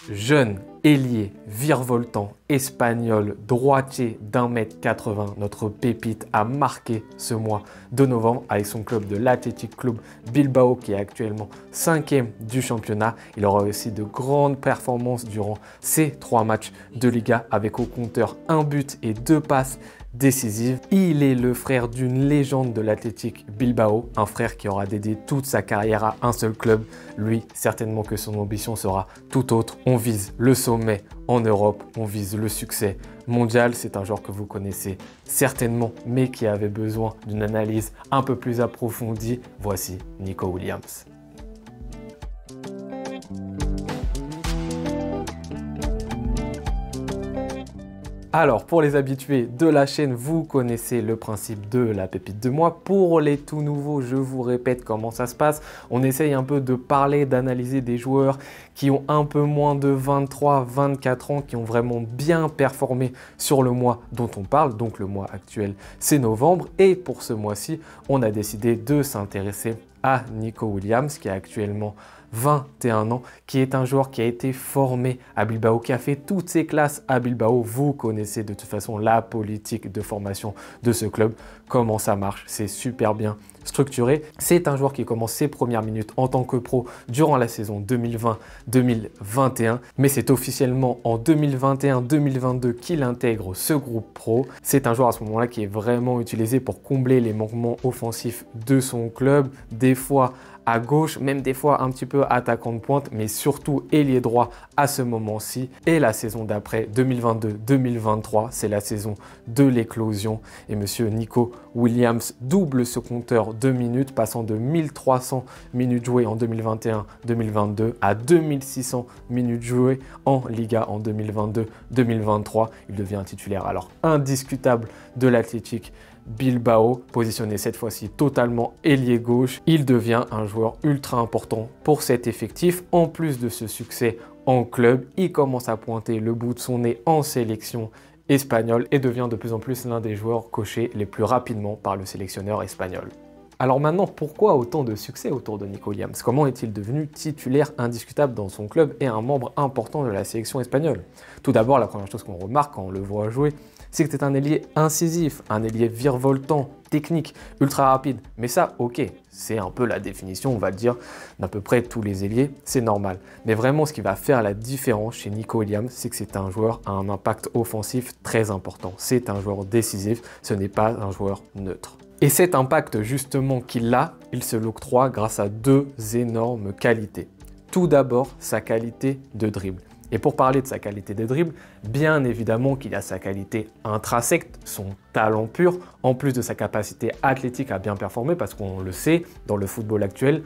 Jeune, ailier, virevoltant, espagnol, droitier d'1,80 m, notre pépite a marqué ce mois de novembre avec son club de l'Athletic Club Bilbao qui est actuellement 5e du championnat. Il aura aussi de grandes performances durant ces 3 matchs de Liga avec au compteur 1 but et 2 passes décisive. Il est le frère d'une légende de l'Athletic Bilbao, un frère qui aura dédié toute sa carrière à un seul club. Lui, certainement que son ambition sera tout autre. On vise le sommet en Europe, on vise le succès mondial. C'est un joueur que vous connaissez certainement, mais qui avait besoin d'une analyse un peu plus approfondie. Voici Nico Williams. Alors, pour les habitués de la chaîne, vous connaissez le principe de la pépite de mois. Pour les tout nouveaux, je vous répète comment ça se passe. On essaye un peu de parler, d'analyser des joueurs qui ont un peu moins de 23-24 ans, qui ont vraiment bien performé sur le mois dont on parle. Donc le mois actuel, c'est novembre. Et pour ce mois-ci, on a décidé de s'intéresser à Nico Williams, qui a actuellement 21 ans, qui est un joueur qui a été formé à Bilbao, qui a fait toutes ses classes à Bilbao. Vous connaissez de toute façon la politique de formation de ce club, comment ça marche, c'est super bien structuré. C'est un joueur qui commence ses premières minutes en tant que pro durant la saison 2020-2021, mais c'est officiellement en 2021-2022 qu'il intègre ce groupe pro. C'est un joueur à ce moment-là qui est vraiment utilisé pour combler les manquements offensifs de son club, des fois à gauche, même des fois un petit peu attaquant de pointe, mais surtout ailier droit à ce moment-ci. Et la saison d'après, 2022-2023, c'est la saison de l'éclosion. Et monsieur Nico Williams double ce compteur de minutes, passant de 1300 minutes jouées en 2021-2022 à 2600 minutes jouées en Liga en 2022-2023. Il devient un titulaire alors indiscutable de l'Athletic Bilbao, positionné cette fois-ci totalement ailier gauche. Il devient un joueur ultra important pour cet effectif. En plus de ce succès en club, il commence à pointer le bout de son nez en sélection espagnole et devient de plus en plus l'un des joueurs cochés les plus rapidement par le sélectionneur espagnol. Alors maintenant, pourquoi autant de succès autour de Nico Williams? Comment est-il devenu titulaire indiscutable dans son club et un membre important de la sélection espagnole? Tout d'abord, la première chose qu'on remarque quand on le voit jouer, c'est que c'est un ailier incisif, un ailier virevoltant, technique, ultra rapide. Mais ça, ok, c'est un peu la définition, on va le dire, d'à peu près tous les ailiers, c'est normal. Mais vraiment, ce qui va faire la différence chez Nico Williams, c'est que c'est un joueur à un impact offensif très important. C'est un joueur décisif, ce n'est pas un joueur neutre. Et cet impact justement qu'il a, il se l'octroie grâce à 2 énormes qualités. Tout d'abord, sa qualité de dribble. Et pour parler de sa qualité de dribble, bien évidemment qu'il a sa qualité intrinsèque, son talent pur, en plus de sa capacité athlétique à bien performer, parce qu'on le sait, dans le football actuel,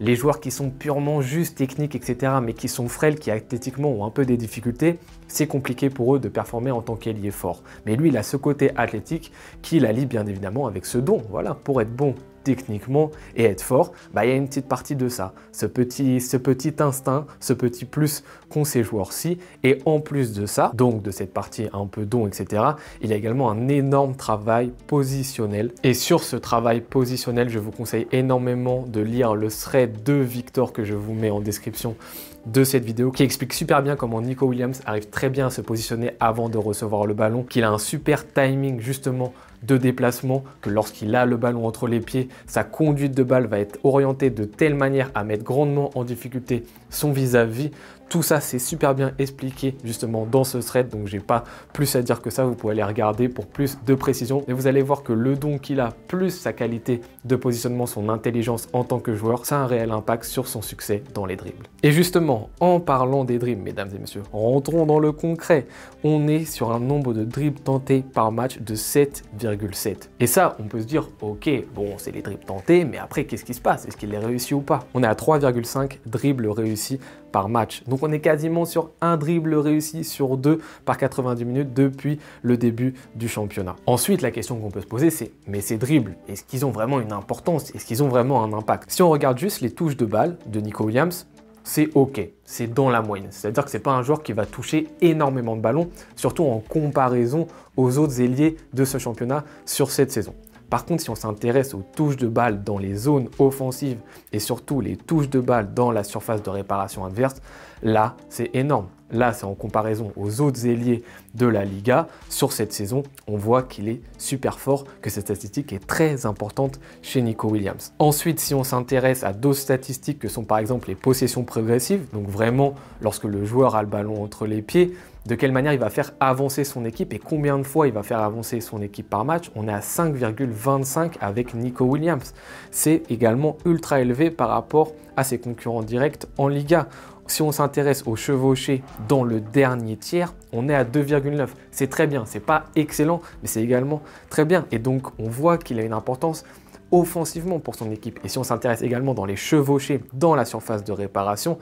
les joueurs qui sont purement juste techniques, etc., mais qui sont frêles, qui athlétiquement ont un peu des difficultés, c'est compliqué pour eux de performer en tant qu'ailier fort. Mais lui, il a ce côté athlétique qui l'allie bien évidemment avec ce don. Voilà, pour être bon techniquement et être fort, il y a une petite partie de ça, ce petit instinct, ce petit plus qu'ont ces joueurs-ci. Et en plus de ça, donc de cette partie un peu don, etc., il y a également un énorme travail positionnel. Et sur ce travail positionnel, je vous conseille énormément de lire le thread de Victor que je vous mets en description de cette vidéo, qui explique super bien comment Nico Williams arrive très bien à se positionner avant de recevoir le ballon, qu'il a un super timing justement de déplacement, que lorsqu'il a le ballon entre les pieds, sa conduite de balle va être orientée de telle manière à mettre grandement en difficulté son vis-à-vis. Tout ça, c'est super bien expliqué justement dans ce thread, donc j'ai pas plus à dire que ça, vous pouvez aller regarder pour plus de précision. Et vous allez voir que le don qu'il a, plus sa qualité de positionnement, son intelligence en tant que joueur, ça a un réel impact sur son succès dans les dribbles. Et justement, en parlant des dribbles, mesdames et messieurs, rentrons dans le concret. On est sur un nombre de dribbles tentés par match de 7,7. Et ça, on peut se dire, ok, bon, c'est les dribbles tentés, mais après, qu'est-ce qui se passe? Est-ce qu'il les réussit ou pas? On est à 3,5 dribbles réussis par match. Donc on est quasiment sur un dribble réussi sur 2 par 90 minutes depuis le début du championnat. Ensuite, la question qu'on peut se poser, c'est mais ces dribbles, est-ce qu'ils ont vraiment une importance? Est-ce qu'ils ont vraiment un impact? Si on regarde juste les touches de balle de Nico Williams, c'est ok, c'est dans la moyenne. C'est-à-dire que c'est pas un joueur qui va toucher énormément de ballons, surtout en comparaison aux autres ailiers de ce championnat sur cette saison. Par contre, si on s'intéresse aux touches de balle dans les zones offensives et surtout les touches de balle dans la surface de réparation adverse, là, c'est énorme. Là, c'est en comparaison aux autres ailiers de la Liga. Sur cette saison, on voit qu'il est super fort, que cette statistique est très importante chez Nico Williams. Ensuite, si on s'intéresse à d'autres statistiques que sont par exemple les possessions progressives, donc vraiment lorsque le joueur a le ballon entre les pieds, de quelle manière il va faire avancer son équipe et combien de fois il va faire avancer son équipe par match, on est à 5,25 avec Nico Williams. C'est également ultra élevé par rapport à ses concurrents directs en Liga. Si on s'intéresse aux chevauchés dans le dernier tiers, on est à 2,9. C'est très bien, c'est pas excellent, mais c'est également très bien. Et donc, on voit qu'il a une importance offensivement pour son équipe. Et si on s'intéresse également dans les chevauchés dans la surface de réparation,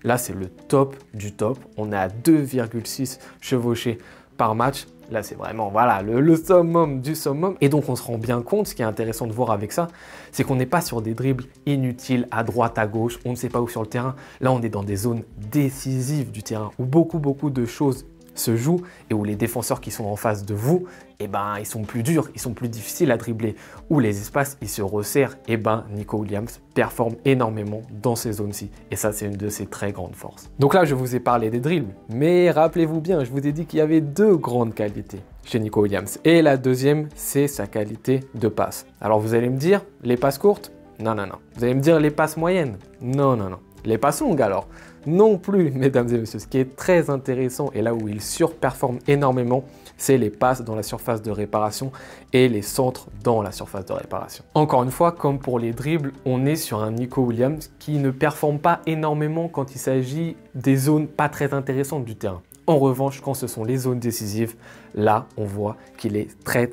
là, c'est le top du top. On est à 2,6 chevauchés par match. Là, c'est vraiment voilà, le summum du summum. Et donc, on se rend bien compte, ce qui est intéressant de voir avec ça, c'est qu'on n'est pas sur des dribbles inutiles à droite, à gauche, on ne sait pas où sur le terrain. Là, on est dans des zones décisives du terrain où beaucoup de choses se jouent et où les défenseurs qui sont en face de vous, eh ben, ils sont plus durs, ils sont plus difficiles à dribbler, où les espaces, ils se resserrent. Eh ben, Nico Williams performe énormément dans ces zones-ci. Et ça, c'est une de ses très grandes forces. Donc là, je vous ai parlé des dribbles, mais rappelez-vous bien, je vous ai dit qu'il y avait deux grandes qualités chez Nico Williams. Et la deuxième, c'est sa qualité de passe. Alors, vous allez me dire, les passes courtes? Non. Vous allez me dire, les passes moyennes? Non. Les passes longues, alors? Non plus, mesdames et messieurs. Ce qui est très intéressant et là où il surperforme énormément, c'est les passes dans la surface de réparation et les centres dans la surface de réparation. Encore une fois, comme pour les dribbles, on est sur un Nico Williams qui ne performe pas énormément quand il s'agit des zones pas très intéressantes du terrain. En revanche, quand ce sont les zones décisives, là, on voit qu'il est très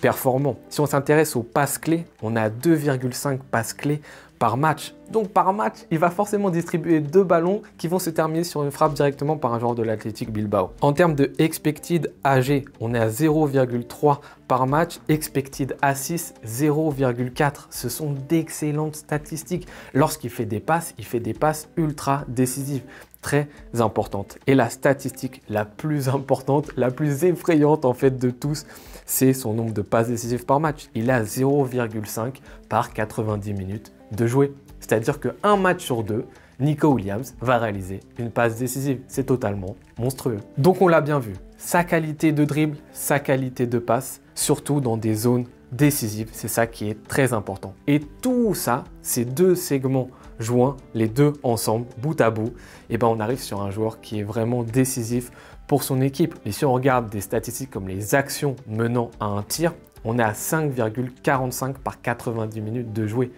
performant. Si on s'intéresse aux passes clés, on a 2,5 passes clés par match. Donc par match, il va forcément distribuer 2 ballons qui vont se terminer sur une frappe directement par un joueur de l'Athletic Bilbao. En termes de expected AG, on est à 0,3 par match, expected assist 0,4. Ce sont d'excellentes statistiques. Lorsqu'il fait des passes, il fait des passes ultra décisives, très importantes. Et la statistique la plus importante, la plus effrayante en fait de tous, c'est son nombre de passes décisives par match. Il est à 0,5 par 90 minutes de jouer. C'est-à-dire qu'un match sur 2, Nico Williams va réaliser une passe décisive. C'est totalement monstrueux. Donc on l'a bien vu, sa qualité de dribble, sa qualité de passe, surtout dans des zones décisives, c'est ça qui est très important. Et tout ça, ces deux segments joints, les deux ensemble, bout à bout, et ben on arrive sur un joueur qui est vraiment décisif pour son équipe. Et si on regarde des statistiques comme les actions menant à un tir, on est à 5,45 par 90 minutes de jouer.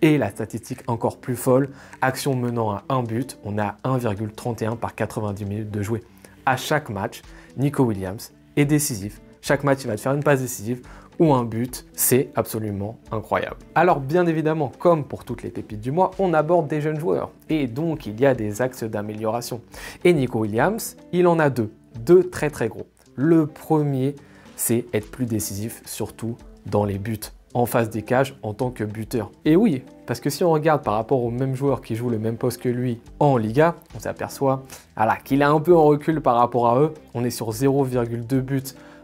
Et la statistique encore plus folle, action menant à un but, on est à 1,31 par 90 minutes de jouer. À chaque match, Nico Williams est décisif. Chaque match, il va te faire une passe décisive ou un but, c'est absolument incroyable. Alors bien évidemment, comme pour toutes les pépites du mois, on aborde des jeunes joueurs et donc il y a des axes d'amélioration. Et Nico Williams, il en a deux très gros. Le premier, c'est être plus décisif, surtout dans les buts, en face des cages en tant que buteur. Et oui, parce que si on regarde par rapport aux mêmes joueurs qui jouent le même poste que lui en Liga, on s'aperçoit qu'il est un peu en recul par rapport à eux. On est sur 0,2 buts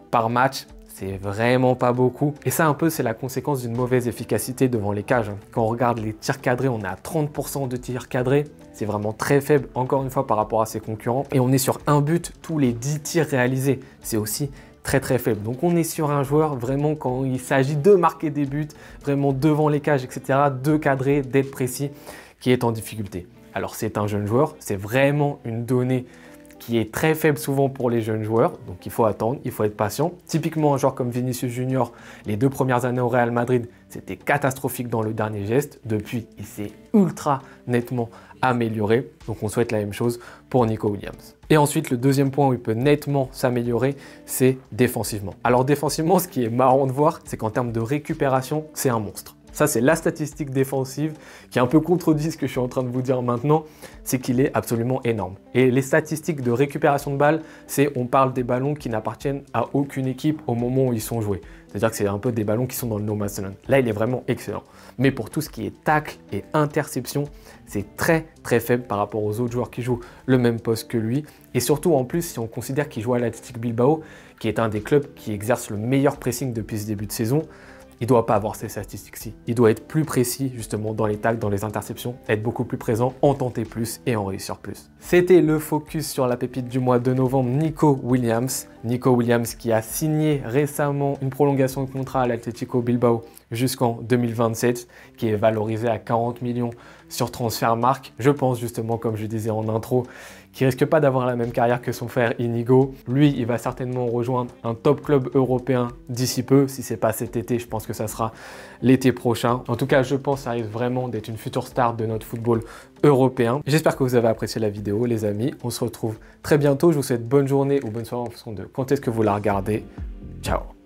par match. C'est vraiment pas beaucoup. Et ça, un peu, c'est la conséquence d'une mauvaise efficacité devant les cages. Quand on regarde les tirs cadrés, on est à 30% de tirs cadrés. C'est vraiment très faible, encore une fois, par rapport à ses concurrents. Et on est sur un but tous les 10 tirs réalisés. C'est aussi très faible. Donc on est sur un joueur vraiment quand il s'agit de marquer des buts, vraiment devant les cages, etc., de cadrer, d'être précis, qui est en difficulté. Alors c'est un jeune joueur, c'est vraiment une donnée qui est très faible souvent pour les jeunes joueurs, donc il faut attendre, il faut être patient. Typiquement un joueur comme Vinicius Junior, les 2 premières années au Real Madrid, c'était catastrophique dans le dernier geste. Depuis, il s'est ultra nettement amélioré, donc on souhaite la même chose pour Nico Williams. Et ensuite, le deuxième point où il peut nettement s'améliorer, c'est défensivement. Alors défensivement, ce qui est marrant de voir, c'est qu'en termes de récupération, c'est un monstre. Ça, c'est la statistique défensive qui un peu contredit ce que je suis en train de vous dire maintenant, c'est qu'il est absolument énorme. Et les statistiques de récupération de balles, on parle des ballons qui n'appartiennent à aucune équipe au moment où ils sont joués. C'est-à-dire que c'est un peu des ballons qui sont dans le no man's land. Là, il est vraiment excellent. Mais pour tout ce qui est tacle et interception, c'est très faible par rapport aux autres joueurs qui jouent le même poste que lui. Et surtout, en plus, si on considère qu'il joue à l'Athletic Bilbao, qui est un des clubs qui exerce le meilleur pressing depuis ce début de saison, il doit pas avoir ces statistiques-ci. Il doit être plus précis justement dans les tacles, dans les interceptions, être beaucoup plus présent, en tenter plus et en réussir plus. C'était le focus sur la pépite du mois de novembre, Nico Williams. Nico Williams qui a signé récemment une prolongation de contrat à l'Atlético Bilbao jusqu'en 2027, qui est valorisé à 40 millions sur Transfermarkt. Je pense justement, comme je disais en intro, qu'il risque pas d'avoir la même carrière que son frère Inigo. Lui, il va certainement rejoindre un top club européen d'ici peu. Si c'est pas cet été, je pense que ça sera l'été prochain. En tout cas, je pense que ça risque vraiment d'être une future star de notre football européen. J'espère que vous avez apprécié la vidéo, les amis. On se retrouve très bientôt. Je vous souhaite bonne journée ou bonne soirée en fonction de quand est-ce que vous la regardez. Ciao!